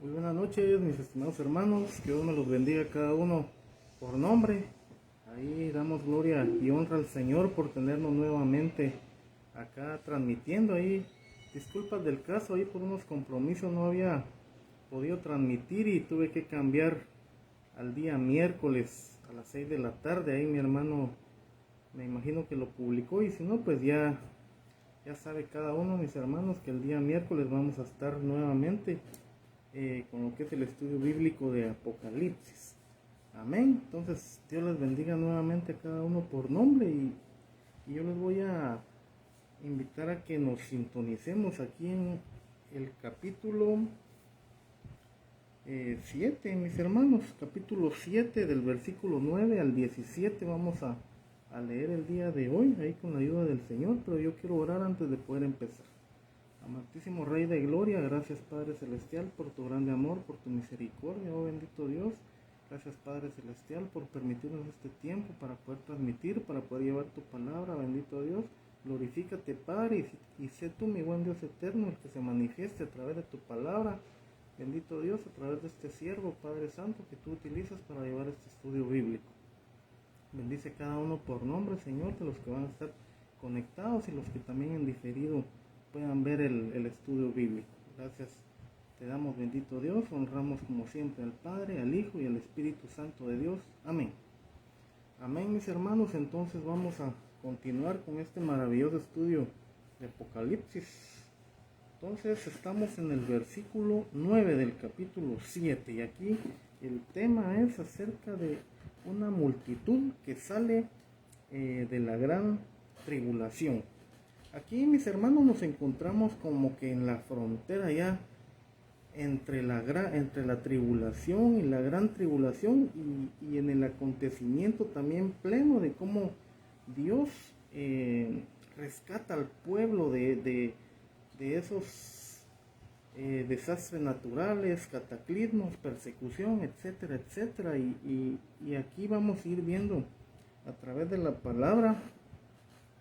Muy buenas noches, mis estimados hermanos. Que Dios me los bendiga a cada uno por nombre. Ahí damos gloria y honra al Señor por tenernos nuevamente acá transmitiendo. Ahí, disculpas del caso, ahí por unos compromisos no había podido transmitir y tuve que cambiar al día miércoles a las 6 de la tarde. Ahí mi hermano, me imagino que lo publicó, y si no, pues ya sabe cada uno, mis hermanos, que el día miércoles vamos a estar nuevamente con lo que es el estudio bíblico de Apocalipsis. Amén. Entonces, Dios les bendiga nuevamente a cada uno por nombre, y yo les voy a invitar a que nos sintonicemos aquí en el capítulo 7, mis hermanos. Capítulo 7, del versículo 9 al 17, vamos a leer el día de hoy, ahí con la ayuda del Señor, pero yo quiero orar antes de poder empezar. Amantísimo Rey de Gloria, gracias Padre Celestial por tu grande amor, por tu misericordia, oh bendito Dios. Gracias Padre Celestial por permitirnos este tiempo para poder transmitir, para poder llevar tu palabra, bendito Dios. Glorifícate Padre, y sé tú, mi buen Dios eterno, el que se manifieste a través de tu palabra, bendito Dios, a través de este siervo, Padre Santo, que tú utilizas para llevar este estudio bíblico. Bendice cada uno por nombre, Señor, de los que van a estar conectados y los que también en diferido puedan ver el estudio bíblico. Gracias te damos, bendito Dios. Honramos como siempre al Padre, al Hijo y al Espíritu Santo de Dios. Amén. Amén, mis hermanos. Entonces vamos a continuar con este maravilloso estudio de Apocalipsis. Entonces estamos en el versículo 9 del capítulo 7, y aquí el tema es acerca de una multitud que sale de la gran tribulación. Aquí, mis hermanos, nos encontramos como que en la frontera ya entre la tribulación y la gran tribulación, y en el acontecimiento también pleno de cómo Dios rescata al pueblo de esos desastres naturales, cataclismos, persecución, etcétera, etcétera. Y aquí vamos a ir viendo a través de la palabra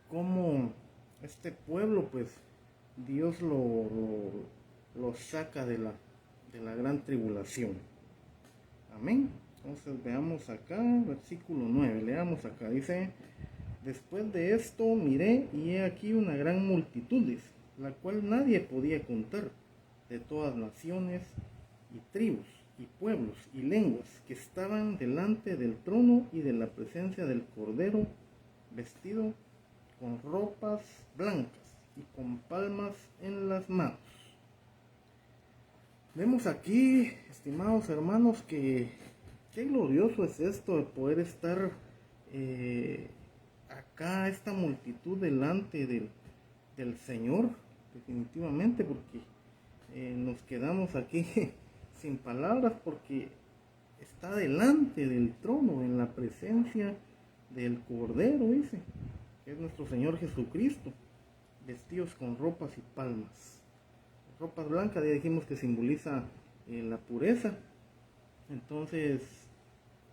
cómo este pueblo, pues Dios lo saca de la gran tribulación. Amén. Entonces veamos acá, versículo 9, leamos acá, dice: después de esto miré, y he aquí una gran multitud, la cual nadie podía contar, de todas naciones y tribus y pueblos y lenguas, que estaban delante del trono y de la presencia del Cordero, vestido con ropas blancas y con palmas en las manos. Vemos aquí, estimados hermanos, que qué glorioso es esto de poder estar acá, esta multitud delante del Señor, definitivamente, porque nos quedamos aquí sin palabras, porque está delante del trono, en la presencia del Cordero, dice, que es nuestro Señor Jesucristo, vestidos con ropas y palmas. Ropas blancas, ya dijimos que simboliza la pureza. Entonces,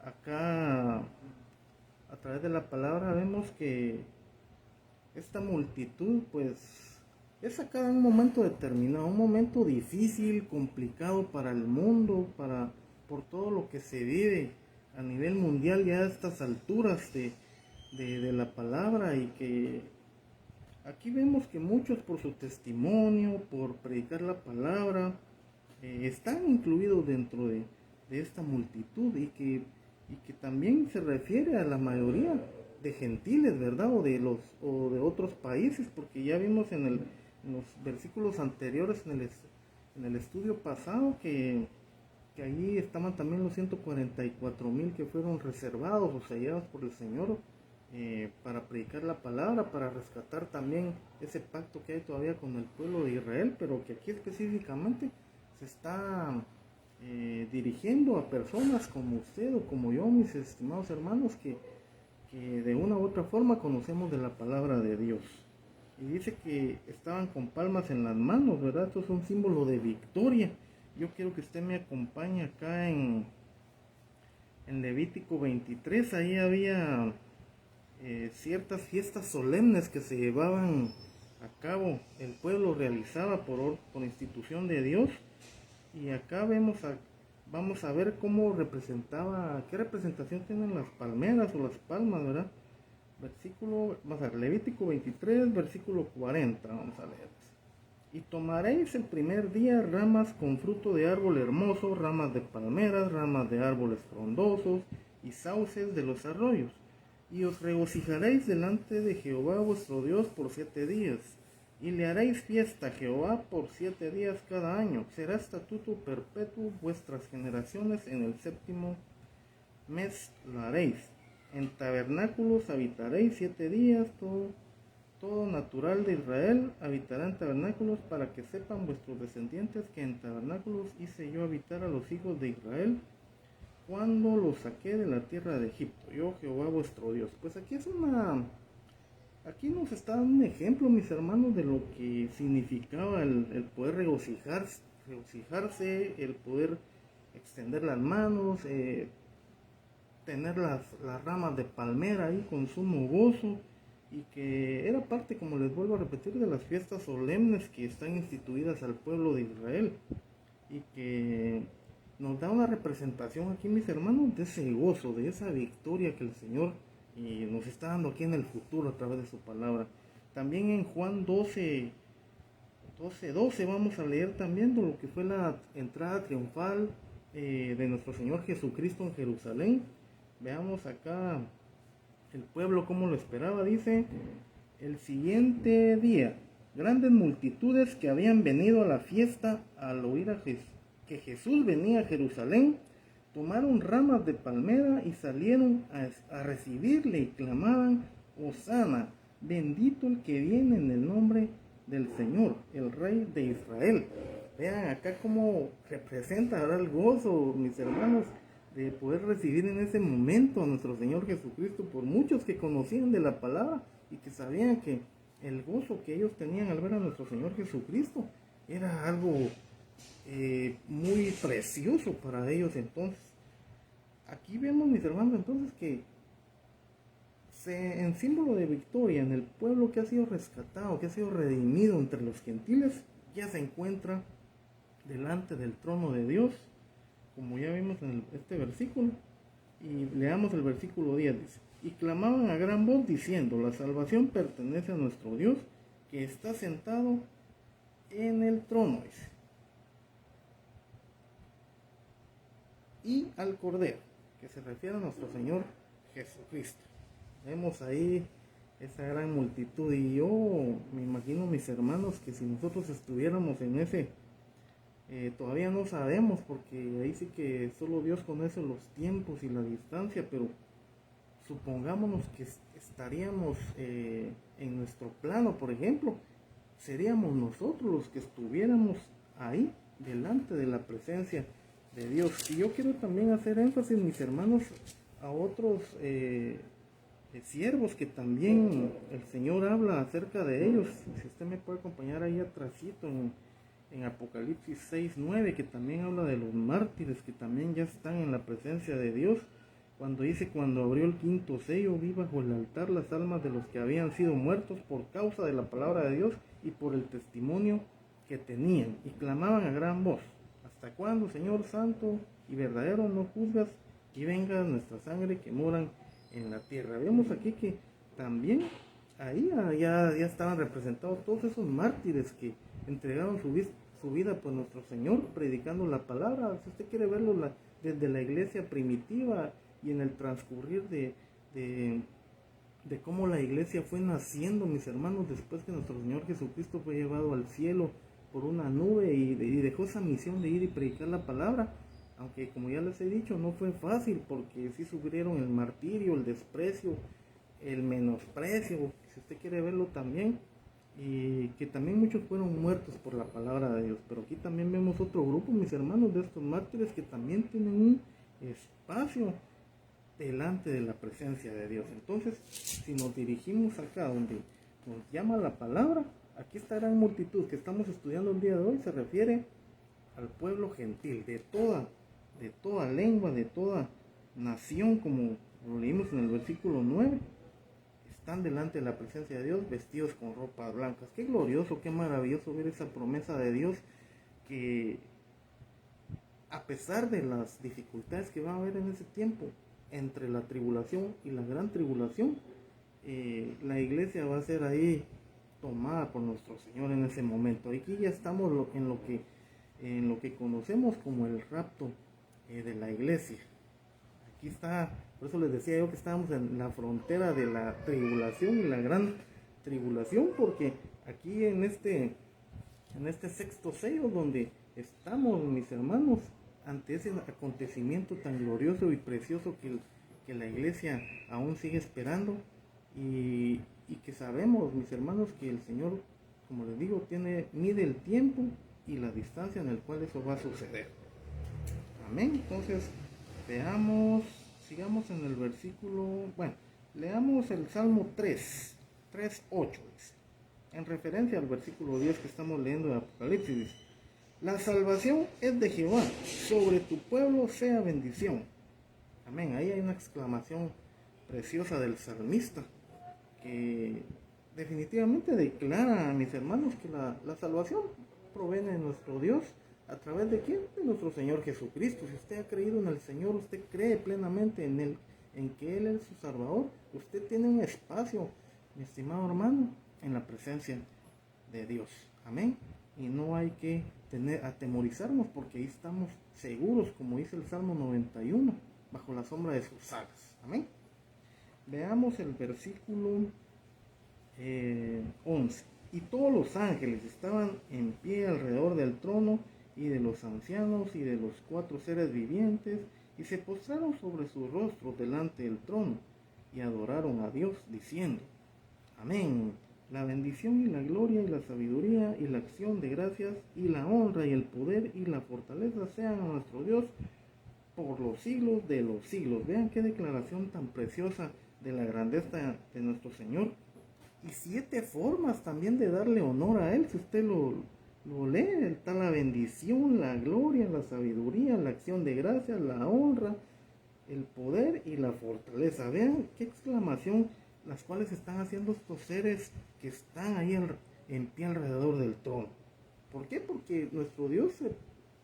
acá, a través de la palabra, vemos que esta multitud, pues, es sacada en un momento determinado, un momento difícil, complicado para el mundo, por todo lo que se vive a nivel mundial ya a estas alturas de la palabra, y que aquí vemos que muchos, por su testimonio, por predicar la palabra, están incluidos dentro de esta multitud, y que también se refiere a la mayoría de gentiles, ¿verdad? O de otros países, porque ya vimos en los versículos anteriores, en el estudio pasado, que allí estaban también los 144,000 que fueron reservados o sellados por el Señor para predicar la palabra, para rescatar también ese pacto que hay todavía con el pueblo de Israel, pero que aquí específicamente se está dirigiendo a personas como usted o como yo, mis estimados hermanos, que de una u otra forma conocemos de la palabra de Dios. Y dice que estaban con palmas en las manos, ¿verdad? Esto es un símbolo de victoria. Yo quiero que usted me acompañe acá en Levítico 23. Ahí había ciertas fiestas solemnes que se llevaban a cabo, el pueblo realizaba por institución de Dios, Y acá vamos a ver qué representación tienen las palmeras o las palmas, ¿verdad? Vamos a ver, Levítico 23, versículo 40, vamos a leer. Y tomaréis el primer día ramas con fruto de árbol hermoso, ramas de palmeras, ramas de árboles frondosos y sauces de los arroyos. Y os regocijaréis delante de Jehová vuestro Dios por 7 días. Y le haréis fiesta a Jehová por 7 días cada año. Será estatuto perpetuo vuestras generaciones. En el 7º mes lo haréis. En tabernáculos habitaréis 7 días. Todo natural de Israel habitará en tabernáculos, para que sepan vuestros descendientes que en tabernáculos hice yo habitar a los hijos de Israel cuando los saqué de la tierra de Egipto. Yo, Jehová vuestro Dios. Pues aquí nos está dando un ejemplo, mis hermanos, de lo que significaba el poder regocijarse, el poder extender las manos, tener las ramas de palmera ahí con sumo gozo, y que era parte, como les vuelvo a repetir, de las fiestas solemnes que están instituidas al pueblo de Israel, y que nos da una representación aquí, mis hermanos, de ese gozo, de esa victoria que el Señor nos está dando aquí en el futuro a través de su palabra. También en Juan 12 vamos a leer también de lo que fue la entrada triunfal de nuestro Señor Jesucristo en Jerusalén. Veamos acá el pueblo cómo lo esperaba. Dice: el siguiente día, grandes multitudes que habían venido a la fiesta al oír que Jesús venía a Jerusalén, tomaron ramas de palmera y salieron a recibirle, y clamaban: Hosana, bendito el que viene en el nombre del Señor, el Rey de Israel. Vean acá cómo representa ahora el gozo, mis hermanos, de poder recibir en ese momento a nuestro Señor Jesucristo, por muchos que conocían de la palabra y que sabían que el gozo que ellos tenían al ver a nuestro Señor Jesucristo era algo muy precioso para ellos. Entonces, aquí vemos, mis hermanos, entonces que en símbolo de victoria, en el pueblo que ha sido rescatado, que ha sido redimido entre los gentiles, ya se encuentra delante del trono de Dios, como ya vimos en este versículo. Y leamos el versículo 10, dice: y clamaban a gran voz diciendo: la salvación pertenece a nuestro Dios, que está sentado en el trono, dice, y al Cordero, que se refiere a nuestro Señor Jesucristo. Vemos ahí esa gran multitud, y yo me imagino, mis hermanos, que si nosotros estuviéramos en ese, todavía no sabemos, porque ahí sí que solo Dios conoce los tiempos y la distancia, pero supongámonos que estaríamos en nuestro plano, por ejemplo, seríamos nosotros los que estuviéramos ahí delante de la presencia de Dios. Y yo quiero también hacer énfasis, mis hermanos, a otros siervos que también el Señor habla acerca de ellos. Si usted me puede acompañar ahí atrásito en Apocalipsis 6:9, que también habla de los mártires que también ya están en la presencia de Dios, cuando dice: cuando abrió el 5.º sello, vi bajo el altar las almas de los que habían sido muertos por causa de la palabra de Dios y por el testimonio que tenían, y clamaban a gran voz: ¿hasta cuándo, Señor santo y verdadero, no juzgas y venga nuestra sangre que moran en la tierra? Vemos aquí que también ahí ya estaban representados todos esos mártires que entregaron su vida por nuestro Señor, predicando la palabra. Si usted quiere verlo desde la iglesia primitiva y en el transcurrir de cómo la iglesia fue naciendo, mis hermanos, después que nuestro Señor Jesucristo fue llevado al cielo por una nube y dejó esa misión de ir y predicar la palabra. Aunque, como ya les he dicho, no fue fácil, porque sí sufrieron el martirio, el desprecio, el menosprecio, si usted quiere verlo también, y que también muchos fueron muertos por la palabra de Dios. Pero aquí también vemos otro grupo, mis hermanos, de estos mártires que también tienen un espacio delante de la presencia de Dios. Entonces, si nos dirigimos acá donde nos llama la palabra, aquí esta gran multitud que estamos estudiando el día de hoy se refiere al pueblo gentil, de toda lengua, de toda nación, como lo leímos en el versículo 9. Están delante de la presencia de Dios vestidos con ropas blancas. Qué glorioso, qué maravilloso ver esa promesa de Dios, que a pesar de las dificultades que va a haber en ese tiempo, entre la tribulación y la gran tribulación, la iglesia va a ser ahí tomada por nuestro Señor en ese momento. Aquí ya estamos en lo que conocemos como el rapto de la iglesia. Aquí está, por eso les decía yo que estábamos en la frontera de la tribulación y la gran tribulación, porque aquí en este sexto sello donde estamos, mis hermanos, ante ese acontecimiento tan glorioso y precioso que la iglesia aún sigue esperando, y que sabemos, mis hermanos, que el Señor, como les digo, mide el tiempo y la distancia en el cual eso va a suceder. Amén. Entonces, sigamos en el versículo, leamos el Salmo 3:8, en referencia al versículo 10 que estamos leyendo de Apocalipsis. Dice: la salvación es de Jehová, sobre tu pueblo sea bendición. Amén. Ahí hay una exclamación preciosa del salmista, que definitivamente declara, a mis hermanos, que la salvación proviene de nuestro Dios. ¿A través de quién? De nuestro Señor Jesucristo. Si usted ha creído en el Señor, usted cree plenamente en Él, en que Él es su Salvador, usted tiene un espacio, mi estimado hermano, en la presencia de Dios. Amén. Y no hay que atemorizarnos, porque ahí estamos seguros, como dice el Salmo 91, bajo la sombra de sus alas. Amén. Veamos el versículo 11. Y todos los ángeles estaban en pie alrededor del trono y de los ancianos y de los 4 seres vivientes, y se postraron sobre sus rostros delante del trono y adoraron a Dios, diciendo: amén. La bendición y la gloria y la sabiduría y la acción de gracias y la honra y el poder y la fortaleza sean a nuestro Dios por los siglos de los siglos. Vean qué declaración tan preciosa de la grandeza de nuestro Señor. Y 7 formas también de darle honor a Él. Si usted lo lee, está la bendición, la gloria, la sabiduría, la acción de gracias, la honra, el poder y la fortaleza. Vean qué exclamación, las cuales están haciendo estos seres que están ahí en pie alrededor del trono. ¿Por qué? Porque nuestro Dios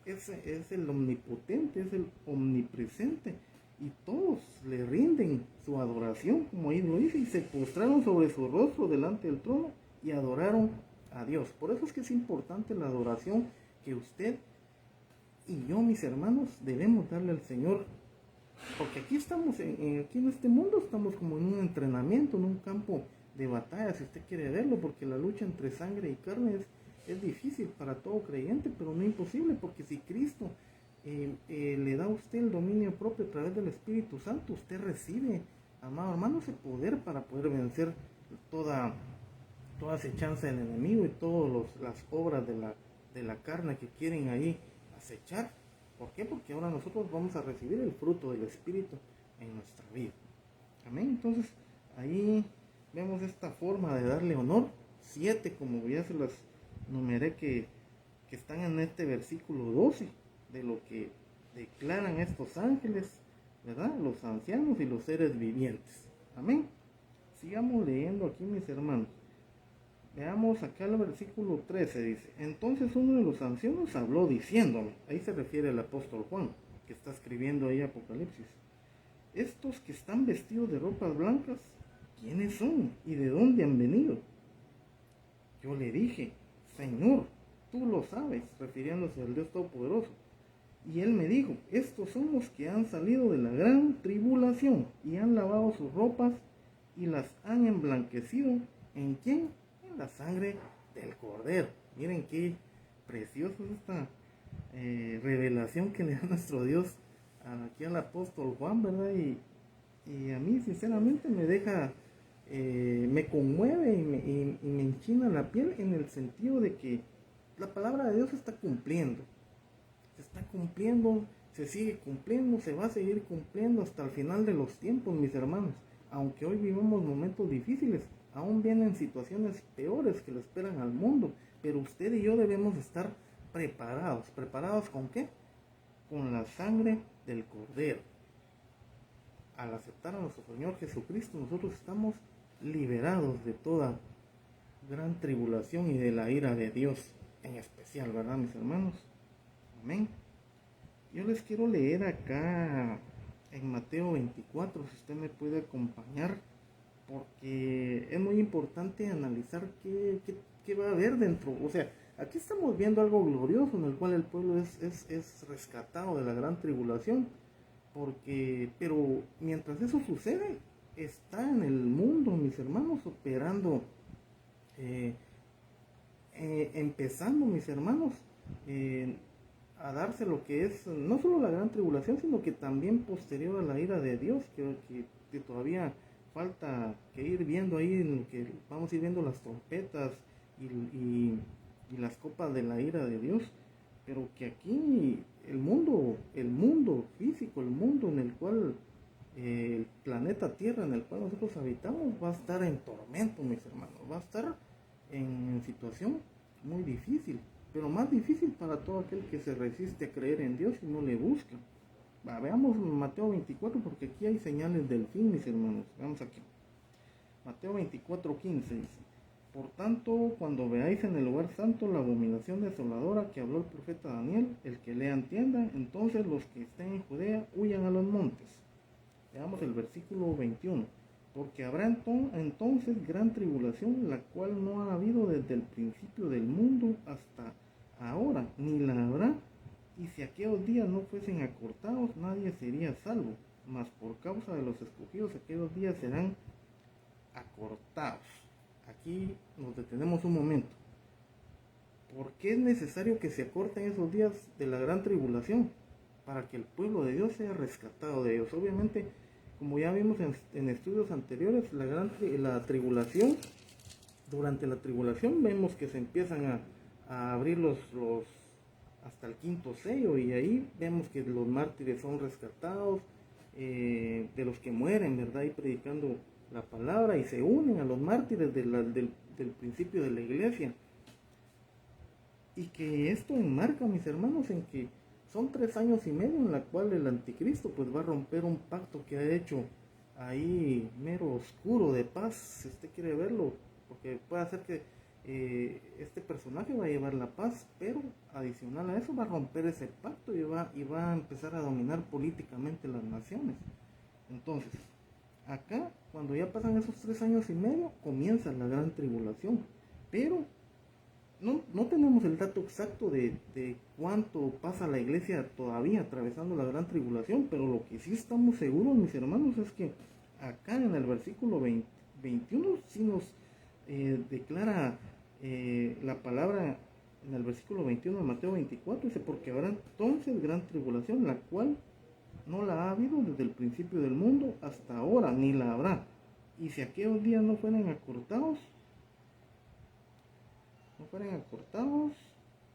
es el omnipotente, es el omnipresente, y todos le rinden su adoración, como ahí lo dice, y se postraron sobre su rostro delante del trono y adoraron a Dios. Por eso es que es importante la adoración que usted y yo, mis hermanos, debemos darle al Señor, porque aquí estamos, aquí en este mundo estamos como en un entrenamiento, en un campo de batalla, si usted quiere verlo, porque la lucha entre sangre y carne es difícil para todo creyente, pero no imposible, porque si Cristo le da a usted el dominio propio a través del Espíritu Santo, usted recibe, amado hermano, ese poder para poder vencer toda acechanza del enemigo y todas las obras de la carne que quieren ahí acechar. ¿Por qué? Porque ahora nosotros vamos a recibir el fruto del Espíritu en nuestra vida. Amén. Entonces ahí vemos esta forma de darle honor. 7, como ya se las numeré, que están en este versículo 12, de lo que declaran estos ángeles, ¿verdad? Los ancianos y los seres vivientes. Amén. Sigamos leyendo aquí, mis hermanos. Veamos acá el versículo 13, dice: entonces uno de los ancianos habló diciéndome, ahí se refiere al apóstol Juan, que está escribiendo ahí Apocalipsis: estos que están vestidos de ropas blancas, ¿quiénes son y de dónde han venido? Yo le dije: Señor, tú lo sabes, refiriéndose al Dios Todopoderoso. Y él me dijo: estos son los que han salido de la gran tribulación y han lavado sus ropas y las han emblanquecido. ¿En quién? En la sangre del Cordero. Miren qué preciosa es esta revelación que le da nuestro Dios aquí al apóstol Juan, ¿verdad? Y a mí sinceramente me deja, me conmueve y me enchina la piel, en el sentido de que la palabra de Dios se está cumpliendo, se sigue cumpliendo, se va a seguir cumpliendo hasta el final de los tiempos, mis hermanos. Aunque hoy vivimos momentos difíciles, aún vienen situaciones peores que le esperan al mundo, pero usted y yo debemos estar preparados. ¿Preparados con qué? Con la sangre del Cordero. Al aceptar a nuestro Señor Jesucristo, nosotros estamos liberados de toda gran tribulación y de la ira de Dios en especial, ¿verdad, mis hermanos? Amén. Yo les quiero leer acá en Mateo 24, si usted me puede acompañar, porque es muy importante analizar qué va a haber dentro. O sea, aquí estamos viendo algo glorioso en el cual el pueblo es rescatado de la gran tribulación, pero mientras eso sucede, está en el mundo, mis hermanos, operando, eh, empezando, mis hermanos, eh, a darse lo que es no solo la gran tribulación, sino que también posterior a la ira de Dios, que todavía falta que ir viendo ahí, en que vamos a ir viendo las trompetas y las copas de la ira de Dios, pero que aquí el mundo físico, el mundo en el cual el planeta Tierra en el cual nosotros habitamos va a estar en tormento, mis hermanos, va a estar en situación muy difícil, pero más difícil para todo aquel que se resiste a creer en Dios y no le busca. Veamos Mateo 24, porque aquí hay señales del fin, mis hermanos. Veamos aquí. Mateo 24:15 dice: Por tanto, cuando veáis en el lugar santo la abominación desoladora que habló el profeta Daniel, el que lea entienda, entonces los que estén en Judea huyan a los montes. Veamos el versículo 21. Porque habrá entonces gran tribulación, la cual no ha habido desde el principio del mundo hasta ahora, ni la habrá. Y si aquellos días no fuesen acortados, nadie sería salvo. Mas por causa de los escogidos, aquellos días serán acortados. Aquí nos detenemos un momento. ¿Por qué es necesario que se acorten esos días de la gran tribulación? Para que el pueblo de Dios sea rescatado de ellos. Obviamente, como ya vimos en estudios anteriores, la tribulación, durante la tribulación vemos que se empiezan a abrir hasta el quinto sello, y ahí vemos que los mártires son rescatados, de los que mueren, ¿verdad? Y predicando la palabra, y se unen a los mártires del principio de la iglesia. Y que esto enmarca, mis hermanos, en que son 3 años y medio en la cual el anticristo pues va a romper un pacto que ha hecho ahí mero oscuro de paz, si usted quiere verlo, porque puede ser que este personaje va a llevar la paz, pero adicional a eso va a romper ese pacto y va a empezar a dominar políticamente las naciones. Entonces, acá, cuando ya pasan esos 3 años y medio, comienza la gran tribulación, pero no tenemos el dato exacto de cuánto pasa la iglesia todavía atravesando la gran tribulación, pero lo que sí estamos seguros, mis hermanos, es que acá en el versículo 21 sí nos declara la palabra en el versículo 21 de Mateo 24, dice: porque habrá entonces gran tribulación, la cual no la ha habido desde el principio del mundo hasta ahora, ni la habrá. Y si aquellos días no fueran acortados,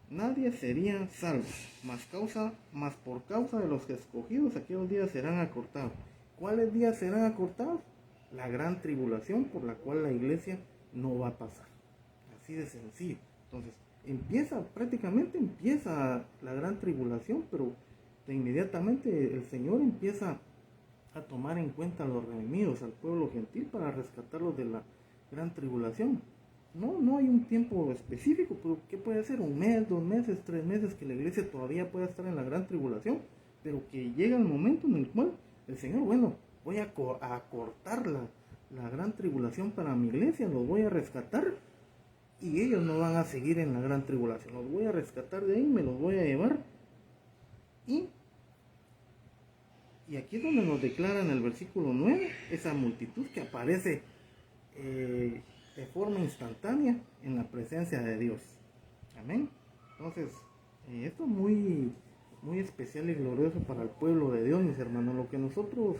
nadie sería salvo, mas por causa de los escogidos aquellos días serán acortados. ¿Cuáles días serán acortados? La gran tribulación por la cual la iglesia no va a pasar. Así de sencillo. Entonces, prácticamente empieza la gran tribulación, pero de inmediatamente el Señor empieza a tomar en cuenta a los redimidos, al pueblo gentil, para rescatarlos de la gran tribulación. No hay un tiempo específico, pero ¿qué puede ser? 1 mes, 2 meses, 3 meses, que la iglesia todavía pueda estar en la gran tribulación, pero que llega el momento en el cual el Señor, bueno, voy a cortar la gran tribulación para mi iglesia, los voy a rescatar, y ellos no van a seguir en la gran tribulación, los voy a rescatar de ahí, me los voy a llevar, y aquí es donde nos declara en el versículo 9 esa multitud que aparece de forma instantánea en la presencia de Dios. Amén. Entonces, esto es muy, muy especial y glorioso para el pueblo de Dios, mis hermanos. Lo que nosotros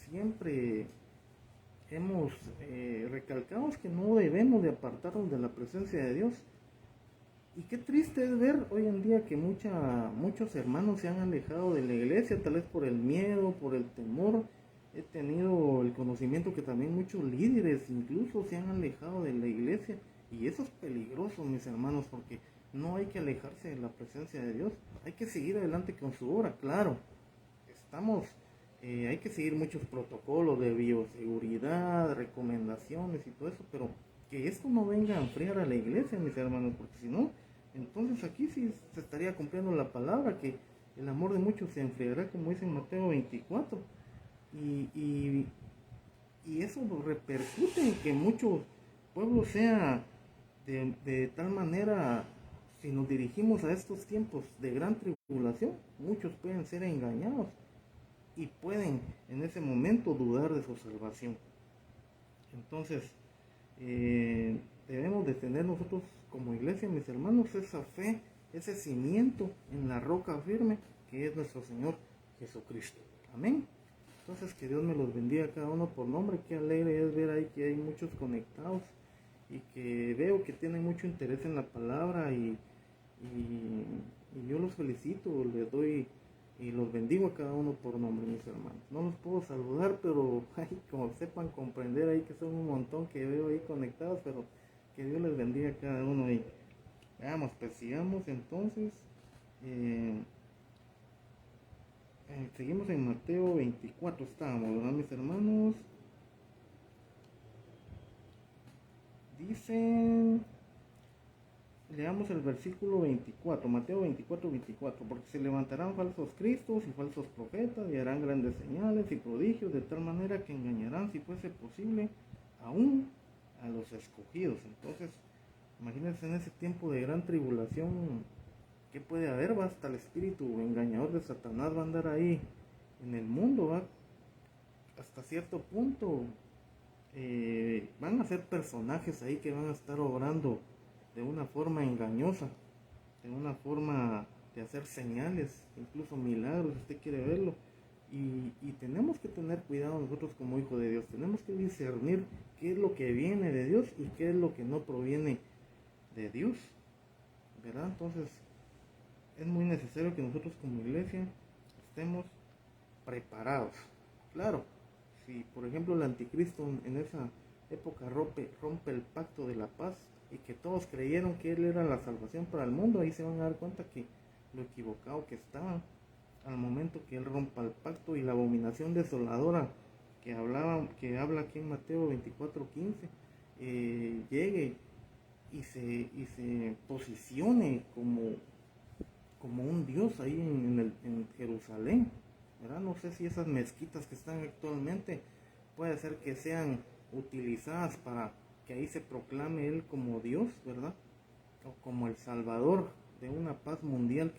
siempre hemos recalcado es que no debemos de apartarnos de la presencia de Dios. Y qué triste es ver hoy en día que muchos hermanos se han alejado de la iglesia, tal vez por el miedo, por el temor. He tenido el conocimiento que también muchos líderes incluso se han alejado de la iglesia, y eso es peligroso, mis hermanos, porque no hay que alejarse de la presencia de Dios. Hay que seguir adelante con su obra, claro. Hay que seguir muchos protocolos de bioseguridad, recomendaciones y todo eso, pero que esto no venga a enfriar a la iglesia, mis hermanos, porque si no, entonces aquí sí se estaría cumpliendo la palabra, que el amor de muchos se enfriará, como dice en Mateo 24. Y eso repercute en que muchos pueblos sea de tal manera, si nos dirigimos a estos tiempos de gran tribulación, muchos pueden ser engañados y pueden en ese momento dudar de su salvación. Entonces, debemos de tener nosotros como iglesia, mis hermanos, esa fe, ese cimiento en la roca firme que es nuestro Señor Jesucristo. Amén. Entonces, que Dios me los bendiga a cada uno por nombre. Qué alegre es ver ahí que hay muchos conectados y que veo que tienen mucho interés en la palabra y yo los felicito, les doy y los bendigo a cada uno por nombre, mis hermanos. No los puedo saludar, pero como sepan comprender ahí que son un montón que veo ahí conectados, pero que Dios les bendiga a cada uno ahí. Veamos, pues sigamos entonces. Seguimos en Mateo 24, estábamos, ¿verdad, mis hermanos? Dicen, leamos el versículo 24, Mateo 24, 24, porque se levantarán falsos cristos y falsos profetas y harán grandes señales y prodigios de tal manera que engañarán, si fuese posible, aún a los escogidos. Entonces, imagínense en ese tiempo de gran tribulación, ¿qué puede haber? Va hasta el espíritu engañador de Satanás va a andar ahí en el mundo, va hasta cierto punto. Van a ser personajes ahí que van a estar obrando de una forma engañosa, de una forma de hacer señales, incluso milagros, si usted quiere verlo. Y tenemos que tener cuidado nosotros como hijos de Dios, tenemos que discernir qué es lo que viene de Dios y qué es lo que no proviene de Dios, ¿verdad? Entonces es muy necesario que nosotros como iglesia estemos preparados. Claro, si por ejemplo el anticristo en esa época rompe el pacto de la paz y que todos creyeron que él era la salvación para el mundo, ahí se van a dar cuenta que lo equivocado que estaban al momento que él rompa el pacto y la abominación desoladora que habla aquí en Mateo 24:15 llegue y se posicione como un Dios ahí en Jerusalén, ¿verdad? No sé si esas mezquitas que están actualmente puede ser que sean utilizadas para que ahí se proclame él como Dios, ¿verdad? O como el Salvador de una paz mundial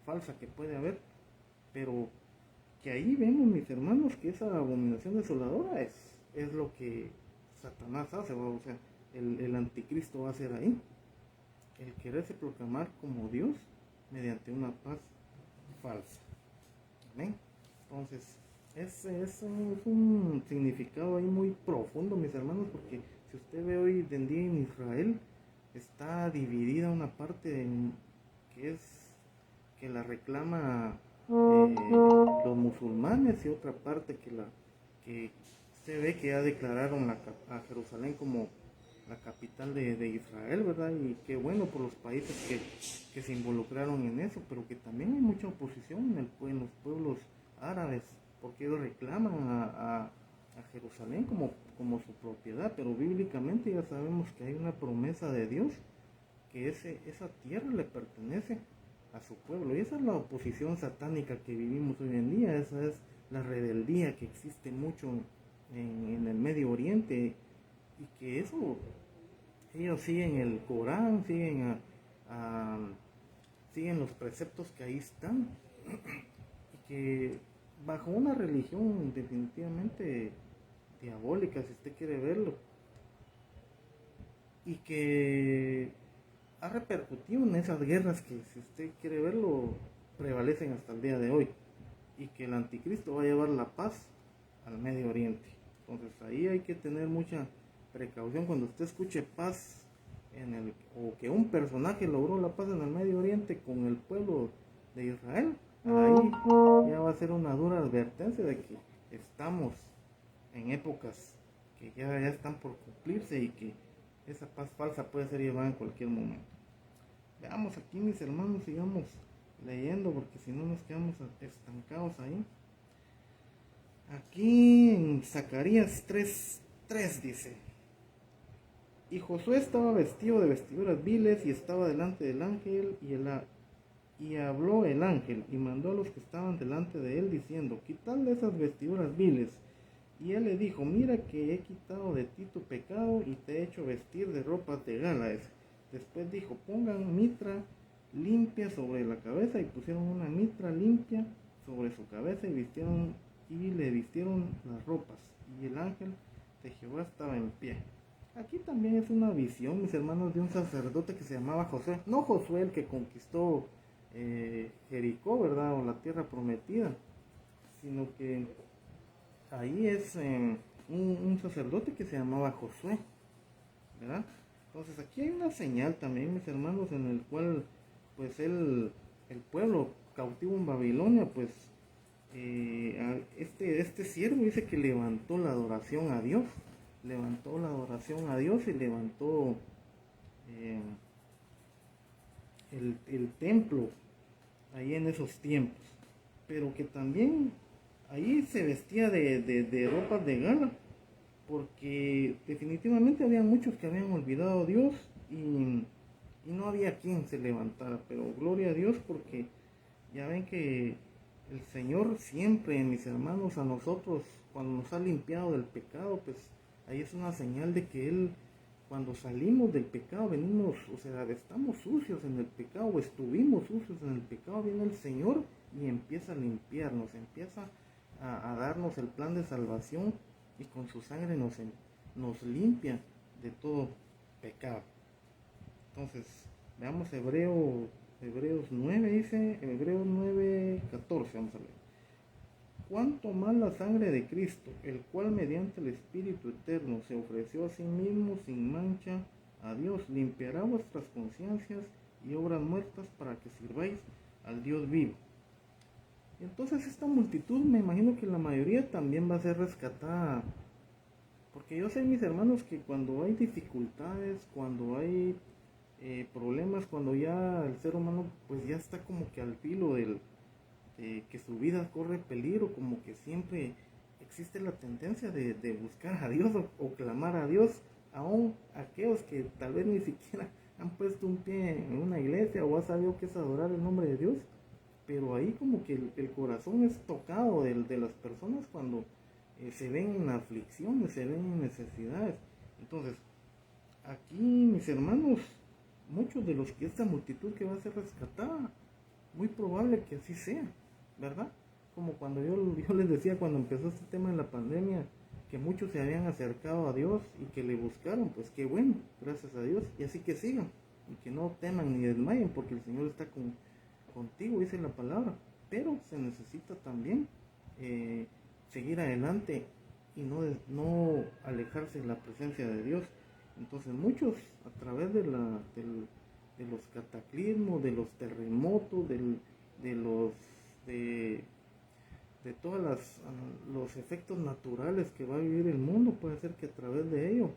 falsa que puede haber, pero que ahí vemos, mis hermanos, que esa abominación desoladora es lo que Satanás hace, ¿verdad? O sea, el anticristo va a ser ahí, el quererse proclamar como Dios mediante una paz falsa. Amén. Entonces, ese es un significado ahí muy profundo, mis hermanos, porque si usted ve hoy en día en Israel, está dividida una parte que la reclama los musulmanes y otra parte que se ve que ya declararon a Jerusalén como la capital de Israel, ¿verdad? Y qué bueno por los países que se involucraron en eso, pero que también hay mucha oposición en los pueblos árabes, porque ellos reclaman a Jerusalén como su propiedad, pero bíblicamente ya sabemos que hay una promesa de Dios, que esa tierra le pertenece a su pueblo, y esa es la oposición satánica que vivimos hoy en día, esa es la rebeldía que existe mucho en el Medio Oriente, y que eso ellos siguen el Corán, siguen los preceptos que ahí están, y que bajo una religión definitivamente diabólica, si usted quiere verlo, y que ha repercutido en esas guerras que, si usted quiere verlo, prevalecen hasta el día de hoy, y que el anticristo va a llevar la paz al Medio Oriente. Entonces ahí hay que tener mucha precaución cuando usted escuche paz o que un personaje logró la paz en el Medio Oriente con el pueblo de Israel. Ahí ya va a ser una dura advertencia de que estamos en épocas que ya están por cumplirse y que esa paz falsa puede ser llevada en cualquier momento. Veamos aquí, mis hermanos, sigamos leyendo, porque si no nos quedamos estancados ahí. Aquí en Zacarías 3:3 dice: y Josué estaba vestido de vestiduras viles y estaba delante del ángel, Y habló el ángel y mandó a los que estaban delante de él diciendo, quitadle esas vestiduras viles. Y él le dijo, mira que he quitado de ti tu pecado y te he hecho vestir de ropas de gala. Después dijo, pongan mitra limpia sobre la cabeza, y pusieron una mitra limpia sobre su cabeza y le vistieron las ropas. Y el ángel de Jehová estaba en pie. Aquí también es una visión, mis hermanos, de un sacerdote que se llamaba Josué. No Josué el que conquistó Jericó, ¿verdad? O la tierra prometida, sino que ahí es un sacerdote que se llamaba Josué, ¿verdad? Entonces aquí hay una señal también, mis hermanos, en el cual pues el pueblo cautivo en Babilonia, pues este siervo dice que levantó la adoración a Dios, y levantó eh, el templo ahí en esos tiempos, pero que también ahí se vestía de ropas de gala, porque definitivamente había muchos que habían olvidado a Dios y no había quien se levantara, pero gloria a Dios, porque ya ven que el Señor siempre, mis hermanos, a nosotros, cuando nos ha limpiado del pecado, pues ahí es una señal de que Él, cuando salimos del pecado, venimos, o sea, estamos sucios en el pecado, o estuvimos sucios en el pecado, viene el Señor y empieza a limpiarnos, empieza a darnos el plan de salvación, y con su sangre nos limpia de todo pecado. Entonces, veamos Hebreos 9, dice, Hebreos 9, 14, vamos a ver. Cuánto más la sangre de Cristo, el cual mediante el Espíritu Eterno se ofreció a sí mismo sin mancha a Dios, limpiará vuestras conciencias y obras muertas para que sirváis al Dios vivo. Y entonces esta multitud, me imagino que la mayoría también va a ser rescatada, porque yo sé, mis hermanos, que cuando hay dificultades, cuando hay problemas, cuando ya el ser humano pues ya está como que al filo que su vida corre peligro, como que siempre existe la tendencia de buscar a Dios o clamar a Dios, aún aquellos que tal vez ni siquiera han puesto un pie en una iglesia o han sabido que es adorar el nombre de Dios, pero ahí como que el corazón es tocado de las personas cuando se ven en aflicciones, se ven en necesidades. Entonces, aquí, mis hermanos, muchos de los que esta multitud que va a ser rescatada, muy probable que así sea, ¿verdad? Como cuando yo les decía cuando empezó este tema de la pandemia, que muchos se habían acercado a Dios y que le buscaron, pues qué bueno, gracias a Dios, y así que sigan, y que no teman ni desmayen, porque el Señor está contigo, dice la palabra, pero se necesita también seguir adelante y no alejarse de la presencia de Dios. Entonces muchos, a través de los cataclismos, de los terremotos, de todos los efectos naturales que va a vivir el mundo, puede ser que a través de ello,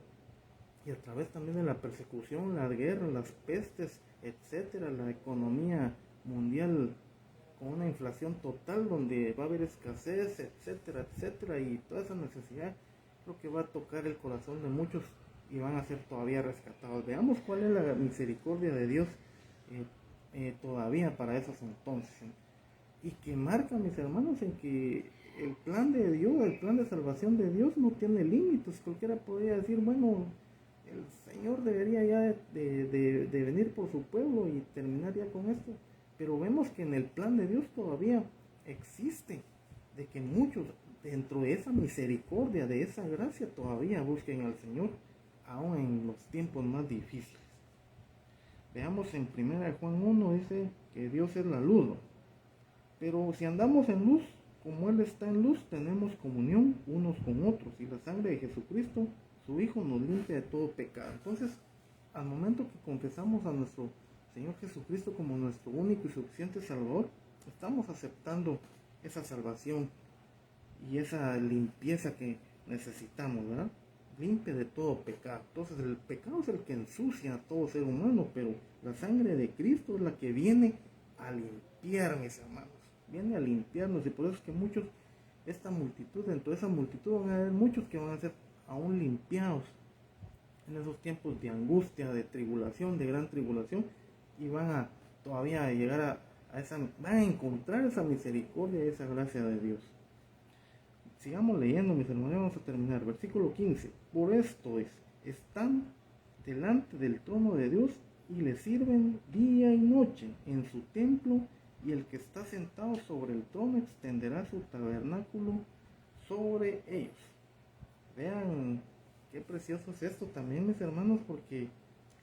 y a través también de la persecución, la guerra, las pestes, etcétera, la economía mundial con una inflación total donde va a haber escasez, etcétera, etcétera, y toda esa necesidad creo que va a tocar el corazón de muchos y van a ser todavía rescatados. Veamos cuál es la misericordia de Dios todavía para esos entonces, y que marca, mis hermanos, en que el plan de Dios, el plan de salvación de Dios no tiene límites. Cualquiera podría decir, bueno, el Señor debería ya de venir por su pueblo y terminar ya con esto, pero vemos que en el plan de Dios todavía existe, de que muchos dentro de esa misericordia, de esa gracia, todavía busquen al Señor, aún en los tiempos más difíciles. Veamos en 1 Juan 1, dice que Dios es la luz, ¿no? Pero si andamos en luz, como Él está en luz, tenemos comunión unos con otros, y la sangre de Jesucristo, su Hijo, nos limpia de todo pecado. Entonces, al momento que confesamos a nuestro Señor Jesucristo como nuestro único y suficiente Salvador, estamos aceptando esa salvación y esa limpieza que necesitamos, ¿verdad? Limpia de todo pecado. Entonces el pecado es el que ensucia a todo ser humano, pero la sangre de Cristo es la que viene a limpiar, mis hermanos. Viene a limpiarnos, y por eso es que muchos, esta multitud, dentro de esa multitud van a haber muchos que van a ser aún limpiados en esos tiempos de angustia, de tribulación, de gran tribulación, y van a todavía llegar van a encontrar esa misericordia y esa gracia de Dios. Sigamos leyendo, mis hermanos, vamos a terminar. Versículo 15. Por esto están delante del trono de Dios y le sirven día y noche en su templo, y el que está sentado sobre el trono extenderá su tabernáculo sobre ellos. Vean qué precioso es esto también, mis hermanos, porque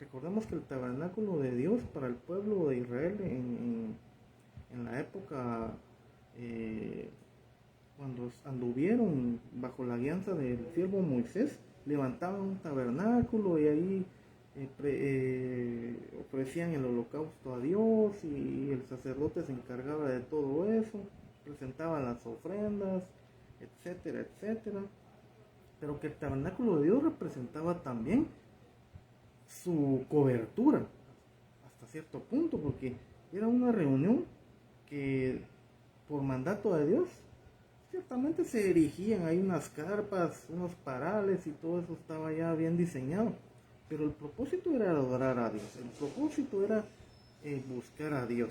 recordemos que el tabernáculo de Dios para el pueblo de Israel en la época cuando anduvieron bajo la guianza del siervo Moisés, levantaban un tabernáculo y ahí ofrecían el holocausto a Dios, y el sacerdote se encargaba de todo eso, presentaba las ofrendas, etcétera, etcétera. Pero que el tabernáculo de Dios representaba también su cobertura hasta cierto punto, porque era una reunión que por mandato de Dios ciertamente se erigían ahí unas carpas, unos parales, y todo eso estaba ya bien diseñado, pero el propósito era adorar a Dios, el propósito era buscar a Dios.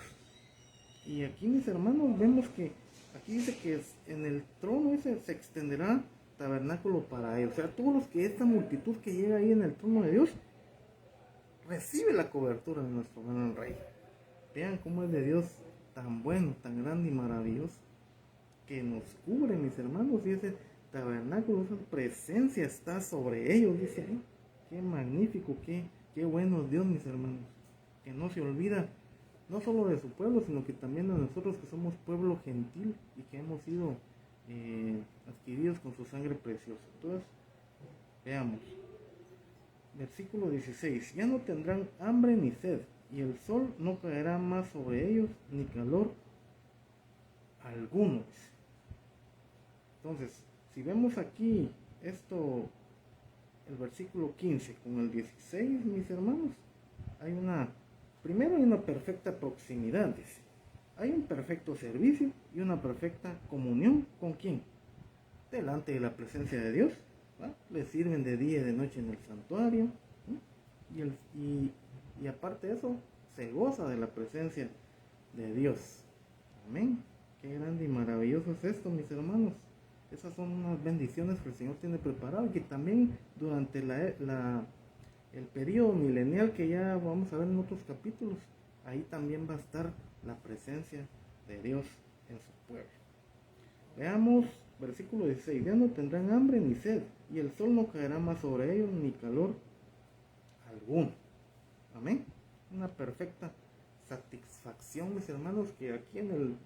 Y aquí, mis hermanos, vemos que aquí dice que en el trono ese se extenderá tabernáculo para ellos. O sea, todos los que esta multitud que llega ahí en el trono de Dios recibe la cobertura de nuestro gran Rey. Vean cómo es de Dios tan bueno, tan grande y maravilloso, que nos cubre, mis hermanos, y ese tabernáculo, esa presencia está sobre ellos, dice ahí. Qué magnífico, qué bueno es Dios, mis hermanos, que no se olvida no solo de su pueblo, sino que también de nosotros, que somos pueblo gentil y que hemos sido adquiridos con su sangre preciosa. Entonces, veamos. Versículo 16. Ya no tendrán hambre ni sed, y el sol no caerá más sobre ellos, ni calor alguno. Entonces, si vemos aquí esto, el versículo 15 con el 16, mis hermanos, primero hay una perfecta proximidad, dice. Hay un perfecto servicio y una perfecta comunión. ¿Con quién? Delante de la presencia de Dios. ¿Va? Le sirven de día y de noche en el santuario. Y aparte de eso, se goza de la presencia de Dios. Amén. Qué grande y maravilloso es esto, mis hermanos. Esas son unas bendiciones que el Señor tiene preparado, y que también durante el periodo milenial, que ya vamos a ver en otros capítulos, ahí también va a estar la presencia de Dios en su pueblo. Veamos versículo 16. Ya no tendrán hambre ni sed, y el sol no caerá más sobre ellos, ni calor alguno. Amén. Una perfecta satisfacción, mis hermanos, que aquí en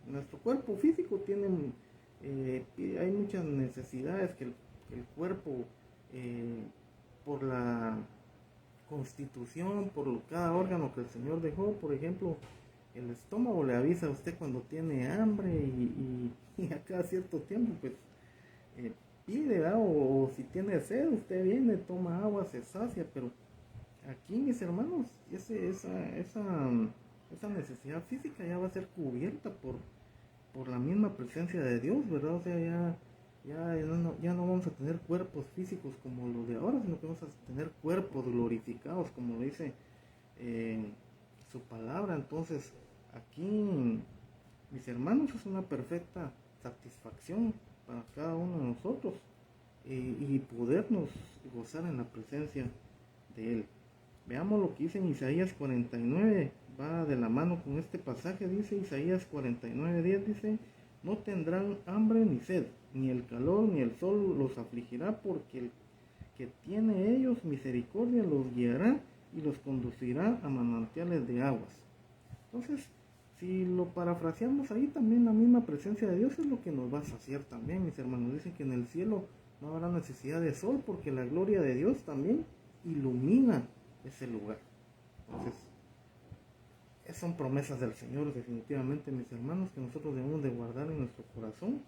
nuestro cuerpo físico hay muchas necesidades que el cuerpo, por la constitución, por cada órgano que el Señor dejó, por ejemplo, el estómago le avisa a usted cuando tiene hambre, y a cada cierto tiempo pues pide, ¿verdad? O si tiene sed, usted viene, toma agua, se sacia. Pero aquí, mis hermanos, esa necesidad física ya va a ser cubierta por la misma presencia de Dios, ¿verdad? O sea, ya no vamos a tener cuerpos físicos como los de ahora, sino que vamos a tener cuerpos glorificados, como lo dice su palabra. Entonces, aquí, mis hermanos, es una perfecta satisfacción para cada uno de nosotros, y podernos gozar en la presencia de Él. Veamos lo que dice en Isaías 49, va de la mano con este pasaje. Dice Isaías 49:10, dice: no tendrán hambre ni sed, ni el calor ni el sol los afligirá, porque el que tiene ellos misericordia los guiará y los conducirá a manantiales de aguas. Entonces, si lo parafraseamos ahí, también la misma presencia de Dios es lo que nos va a saciar también, mis hermanos. Dicen que en el cielo no habrá necesidad de sol, porque la gloria de Dios también ilumina ese lugar. Entonces, son promesas del Señor, definitivamente, mis hermanos, que nosotros debemos de guardar en nuestro corazón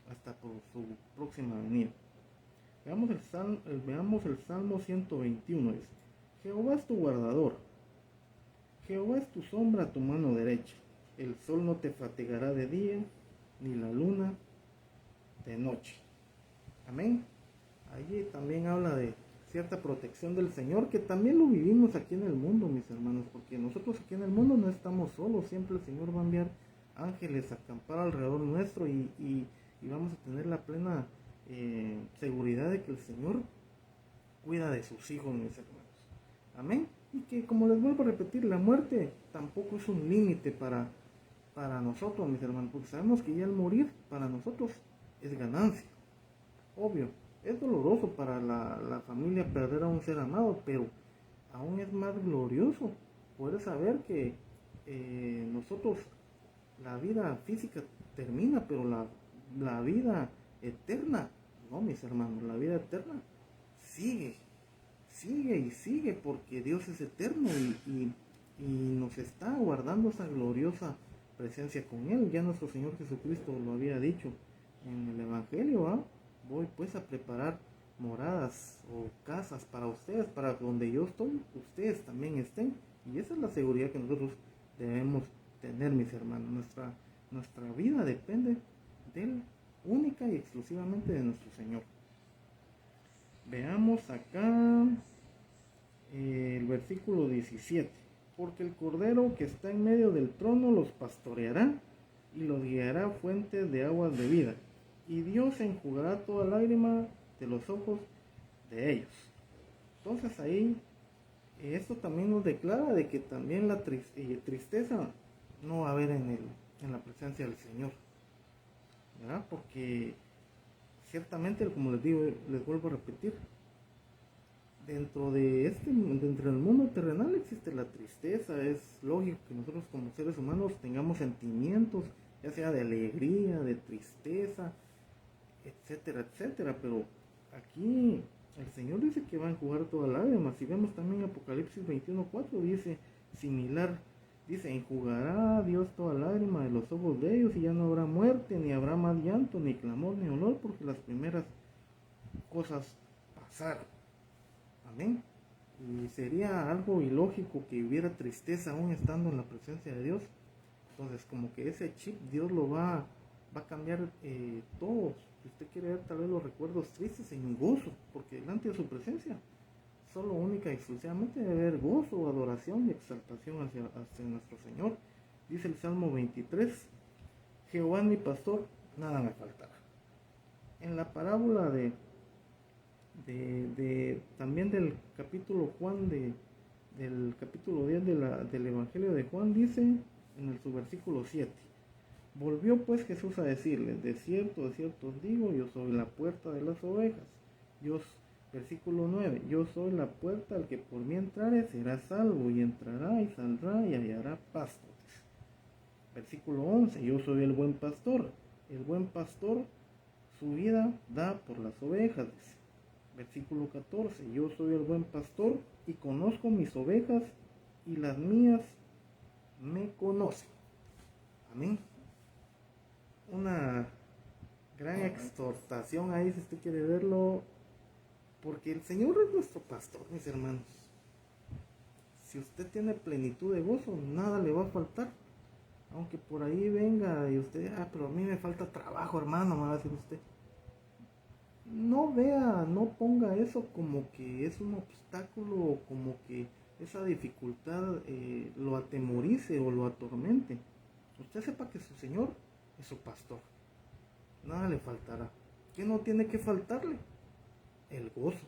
hasta por su próxima venida. Veamos el Salmo 121. Dice: Jehová es tu guardador, Jehová es tu sombra a tu mano derecha. El sol no te fatigará de día, ni la luna de noche. Amén. Allí también habla de cierta protección del Señor, que también lo vivimos aquí en el mundo, mis hermanos, porque nosotros aquí en el mundo no estamos solos, siempre el Señor va a enviar ángeles a acampar alrededor nuestro y vamos a tener la plena seguridad de que el Señor cuida de sus hijos, mis hermanos. Amén. Y que, como les vuelvo a repetir, la muerte tampoco es un límite para nosotros, mis hermanos, porque sabemos que ya el morir para nosotros es ganancia. Obvio, es doloroso para la familia perder a un ser amado, pero aún es más glorioso poder saber que nosotros, la vida física termina, pero la vida eterna, no, mis hermanos, la vida eterna sigue, sigue y sigue, porque Dios es eterno y nos está guardando esa gloriosa presencia con Él. Ya nuestro Señor Jesucristo lo había dicho en el Evangelio, ¿ah? Voy pues a preparar moradas o casas para ustedes, para donde yo estoy, ustedes también estén. Y esa es la seguridad que nosotros debemos tener, mis hermanos. Nuestra vida depende de Él, única y exclusivamente de nuestro Señor. Veamos acá el versículo 17. Porque el Cordero que está en medio del trono los pastoreará y los guiará a fuentes de aguas de vida. Y Dios enjugará toda lágrima de los ojos de ellos. Entonces ahí, esto también nos declara de que también la tristeza no va a haber en la presencia del Señor, ¿verdad? Porque ciertamente, como les digo, les vuelvo a repetir, dentro del mundo terrenal existe la tristeza. Es lógico que nosotros como seres humanos tengamos sentimientos, ya sea de alegría, de tristeza, etcétera, etcétera, pero aquí el Señor dice que va a enjugar toda lágrima. Si vemos también Apocalipsis 21:4, dice similar, dice: enjugará Dios toda lágrima de los ojos de ellos, y ya no habrá muerte, ni habrá más llanto, ni clamor, ni dolor, porque las primeras cosas pasaron. Amén. Y sería algo ilógico que hubiera tristeza aún estando en la presencia de Dios. Entonces, como que ese chip Dios lo va a cambiar todo. Si usted quiere ver tal vez los recuerdos tristes en gozo, porque delante de su presencia solo única y exclusivamente debe haber gozo, adoración y exaltación hacia nuestro Señor. Dice el Salmo 23: Jehová mi pastor, nada me faltará. En la parábola también del capítulo del capítulo 10 del Evangelio de Juan, dice en su versículo 7: volvió pues Jesús a decirles: de cierto os digo, yo soy la puerta de las ovejas. Versículo 9: yo soy la puerta, al que por mí entrare será salvo, y entrará y saldrá y hallará pasto. Versículo 11: yo soy el buen pastor su vida da por las ovejas. Versículo 14: yo soy el buen pastor y conozco mis ovejas, y las mías me conocen. Amén. Una gran exhortación ahí, si usted quiere verlo, porque el Señor es nuestro pastor, mis hermanos. Si usted tiene plenitud de gozo, nada le va a faltar. Aunque por ahí venga y usted, pero a mí me falta trabajo, hermano, me va a decir usted. No ponga eso como que es un obstáculo, como que esa dificultad lo atemorice o lo atormente. Usted sepa que su Señor es su pastor, nada le faltará. ¿Qué no tiene que faltarle? El gozo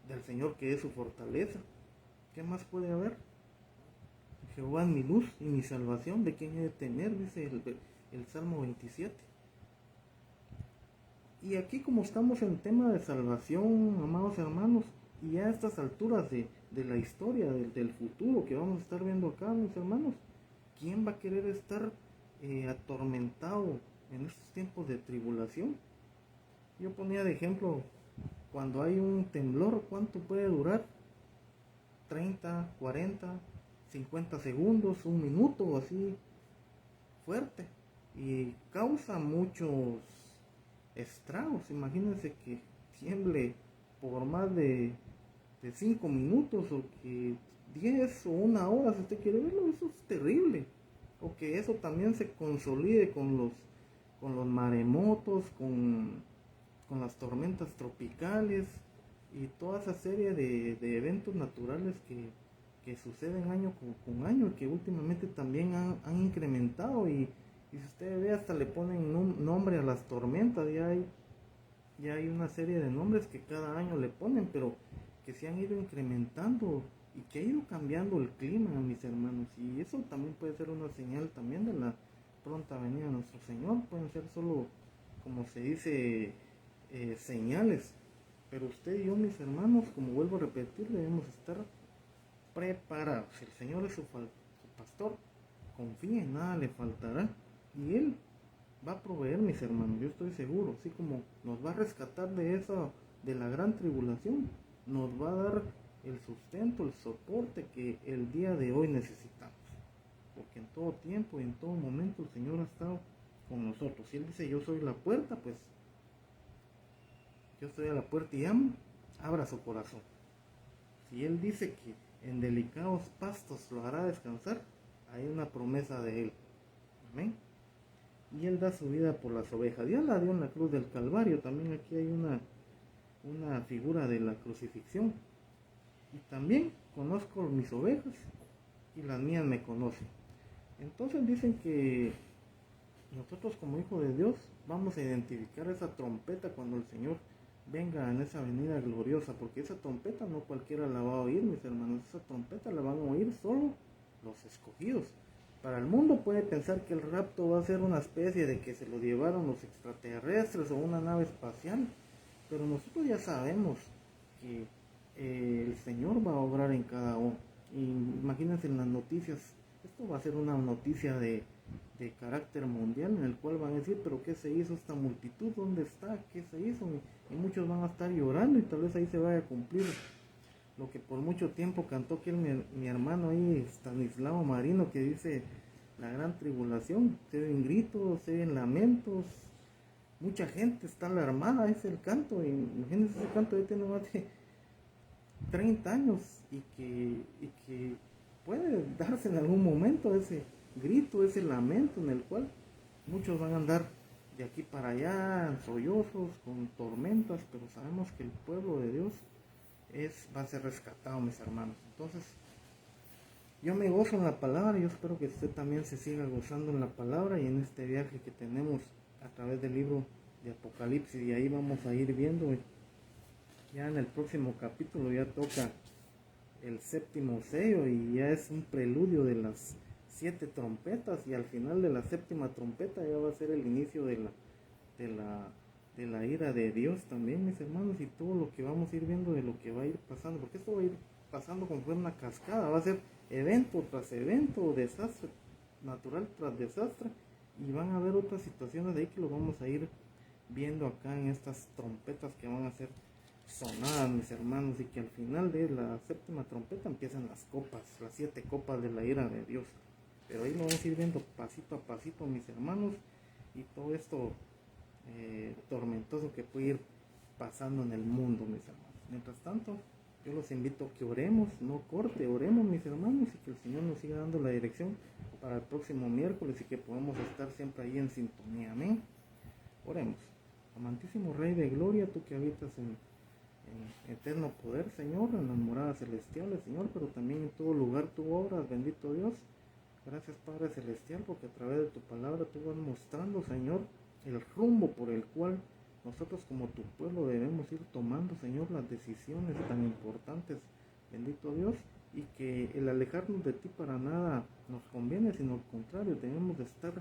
del Señor, que es su fortaleza. ¿Qué más puede haber? Jehová es mi luz y mi salvación, ¿de quién he de temer? Dice el Salmo 27. Y aquí, como estamos en tema de salvación, amados hermanos, y a estas alturas de la historia, del futuro que vamos a estar viendo acá, mis hermanos, ¿quién va a querer estar atormentado en estos tiempos de tribulación? Yo ponía de ejemplo, cuando hay un temblor, ¿cuánto puede durar? 30, 40, 50 segundos, un minuto, así fuerte, y causa muchos estragos. Imagínense que tiemble por más de 5 minutos, o que 10 o 1 hora, si usted quiere verlo. Eso es terrible. O que eso también se consolide con los maremotos, con las tormentas tropicales, y toda esa serie de eventos naturales que suceden año con año, que últimamente también han incrementado y si usted ve hasta le ponen nombre a las tormentas, ya hay una serie de nombres que cada año le ponen, pero que se han ido incrementando y que ha ido cambiando el clima, mis hermanos, y eso también puede ser una señal también de la pronta venida de nuestro Señor. Pueden ser solo, como se dice, señales, pero usted y yo, mis hermanos, como vuelvo a repetir, debemos estar preparados. Si el Señor es su pastor, confíe, nada le faltará y Él va a proveer, mis hermanos, yo estoy seguro. Así como nos va a rescatar de la gran tribulación, nos va a dar el sustento, el soporte que el día de hoy necesitamos, porque en todo tiempo y en todo momento el Señor ha estado con nosotros. Si Él dice yo soy la puerta, pues yo estoy a la puerta y llamo, abra su corazón. Si Él dice que en delicados pastos lo hará descansar, hay una promesa de Él. Amén. Y Él da su vida por las ovejas. Ya la dio en la cruz del Calvario. También aquí hay una figura de la crucifixión. Y también conozco mis ovejas y las mías me conocen. Entonces dicen que nosotros como hijos de Dios vamos a identificar esa trompeta cuando el Señor venga en esa venida gloriosa, porque esa trompeta no cualquiera la va a oír, mis hermanos. Esa trompeta la van a oír solo los escogidos. Para el mundo puede pensar que el rapto va a ser una especie de que se lo llevaron los extraterrestres o una nave espacial, pero nosotros ya sabemos que el Señor va a obrar en cada uno. Y imagínense en las noticias, esto va a ser una noticia de carácter mundial, en el cual van a decir, pero ¿qué se hizo esta multitud? ¿Dónde está? ¿Qué se hizo? Y muchos van a estar llorando y tal vez ahí se vaya a cumplir lo que por mucho tiempo cantó que mi hermano ahí, Stanislao Marino, que dice la gran tribulación. Se ven gritos, se ven lamentos, mucha gente está alarmada, es el canto. Y imagínense, ese canto ya tiene más de 30 años y que puede darse en algún momento ese grito, ese lamento en el cual muchos van a andar de aquí para allá, en sollozos, con tormentas, pero sabemos que el pueblo de Dios va a ser rescatado, mis hermanos. Entonces, yo me gozo en la palabra, yo espero que usted también se siga gozando en la palabra y en este viaje que tenemos a través del libro de Apocalipsis, y ahí vamos a ir viendo. Ya en el próximo capítulo ya toca el séptimo sello y ya es un preludio de las 7 trompetas, y al final de la séptima trompeta ya va a ser el inicio de la ira de Dios también, mis hermanos, y todo lo que vamos a ir viendo de lo que va a ir pasando, porque esto va a ir pasando como fue una cascada, va a ser evento tras evento, desastre natural tras desastre, y van a haber otras situaciones de ahí que lo vamos a ir viendo acá en estas trompetas que van a ser sonadas, mis hermanos, y que al final de la séptima trompeta empiezan las copas, las 7 copas de la ira de Dios. Pero ahí lo vamos a ir viendo pasito a pasito, mis hermanos, y todo esto tormentoso que puede ir pasando en el mundo, mis hermanos. Mientras tanto, yo los invito a que oremos, no corte, oremos, mis hermanos, y que el Señor nos siga dando la dirección para el próximo miércoles y que podamos estar siempre ahí en sintonía. Amén. Oremos. Amantísimo Rey de Gloria, tú que habitas en eterno poder, Señor, en las moradas celestiales, Señor, pero también en todo lugar tú obras, bendito Dios. Gracias, Padre Celestial, porque a través de tu palabra tú vas mostrando, Señor, el rumbo por el cual nosotros como tu pueblo debemos ir tomando, Señor, las decisiones tan importantes, bendito Dios, y que el alejarnos de ti para nada nos conviene, sino al contrario, debemos de estar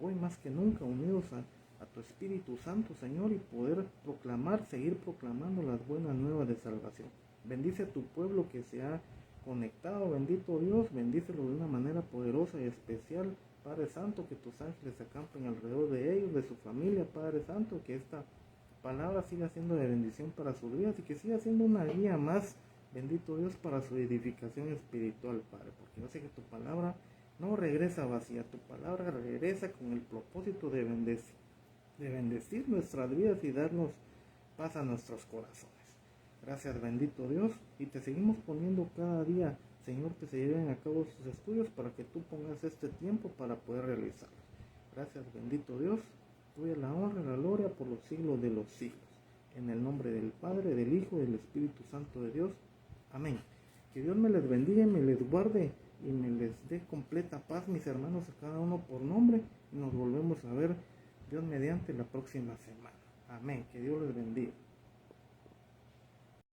hoy más que nunca unidos a tu Espíritu Santo, Señor, y poder proclamar, seguir proclamando las buenas nuevas de salvación. Bendice a tu pueblo que se ha conectado, bendito Dios, bendícelo de una manera poderosa y especial, Padre Santo, que tus ángeles se acampen alrededor de ellos, de su familia, Padre Santo, que esta palabra siga siendo de bendición para sus vidas y que siga siendo una guía más, bendito Dios, para su edificación espiritual, Padre, porque yo sé que tu palabra no regresa vacía, tu palabra regresa con el propósito de bendecir nuestras vidas y darnos paz a nuestros corazones. Gracias, bendito Dios, y te seguimos poniendo cada día, Señor, que se lleven a cabo sus estudios para que tú pongas este tiempo para poder realizarlos. Gracias, bendito Dios, tuya la honra y la gloria por los siglos de los siglos. En el nombre del Padre, del Hijo y del Espíritu Santo de Dios. Amén. Que Dios me les bendiga y me les guarde y me les dé completa paz, mis hermanos, a cada uno por nombre. Y nos volvemos a ver, Dios mediante, la próxima semana. Amén. Que Dios les bendiga.